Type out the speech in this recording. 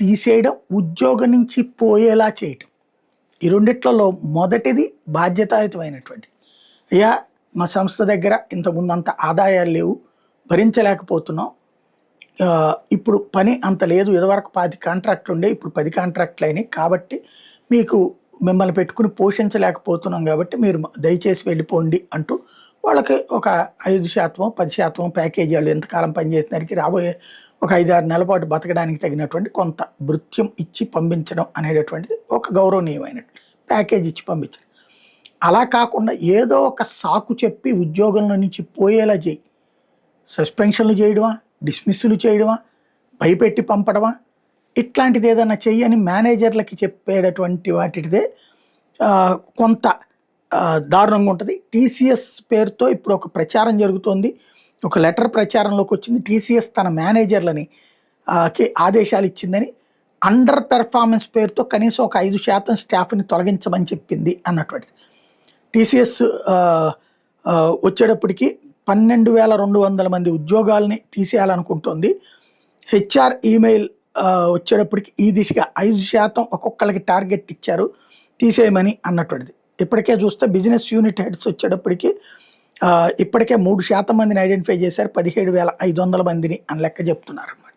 తీసేయడం, ఉద్యోగం నుంచి పోయేలా చేయటం. ఈ రెండిట్లలో మొదటిది బాధ్యతాయుతమైనటువంటిది. అయ్యా, మా సంస్థ దగ్గర ఇంతకుముందంత ఆదాయాలు లేవు, భరించలేకపోతున్నాం, ఇప్పుడు పని అంత లేదు, ఇదివరకు 10 కాంట్రాక్ట్లు ఉండే, ఇప్పుడు 10 కాంట్రాక్ట్లు అయినాయి, కాబట్టి మీకు మిమ్మల్ని పెట్టుకుని పోషించలేకపోతున్నాం, కాబట్టి మీరు దయచేసి వెళ్ళిపోండి అంటూ వాళ్ళకి ఒక 5%, 10% ప్యాకేజీ, వాళ్ళు ఎంతకాలం పనిచేసినారికి రాబోయే ఒక 5-6 నెలల పాటు బతకడానికి తగినటువంటి కొంత భృత్యం ఇచ్చి పంపించడం అనేటటువంటిది ఒక గౌరవనీయమైనటువంటి ప్యాకేజ్ ఇచ్చి పంపించడం. అలా కాకుండా ఏదో ఒక సాకు చెప్పి ఉద్యోగంలో నుంచి పోయేలా చేయి, సస్పెన్షన్లు చేయడమా, డిస్మిస్సులు చేయడమా, భయపెట్టి పంపడమా, ఇట్లాంటిది ఏదైనా చెయ్యని మేనేజర్లకి చెప్పేటటువంటి వాటిదే కొంత దారుణంగా ఉంటుంది. టీసీఎస్ పేరుతో ఇప్పుడు ఒక ప్రచారం జరుగుతోంది, ఒక లెటర్ ప్రచారంలోకి వచ్చింది. టీసీఎస్ తన మేనేజర్లని కి ఆదేశాలు ఇచ్చిందని, అండర్ పెర్ఫార్మెన్స్ పేరుతో కనీసం ఒక 5% స్టాఫ్ని తొలగించమని చెప్పింది అన్నటువంటిది. టీసీఎస్ వచ్చేటప్పటికి 12,200 మంది ఉద్యోగాల్ని తీసేయాలనుకుంటోంది. హెచ్ఆర్ ఈమెయిల్ వచ్చేటప్పటికి ఈ దిశగా 5% ఒక్కొక్కరికి టార్గెట్ ఇచ్చారు తీసేయమని అన్నటువంటిది. ఇప్పటికే చూస్తే బిజినెస్ యూనిట్ హెడ్స్ వచ్చేటప్పటికి ఇప్పటికే 3% మందిని ఐడెంటిఫై చేశారు, 17,500 మందిని అని లెక్క చెప్తున్నారు అన్నమాట.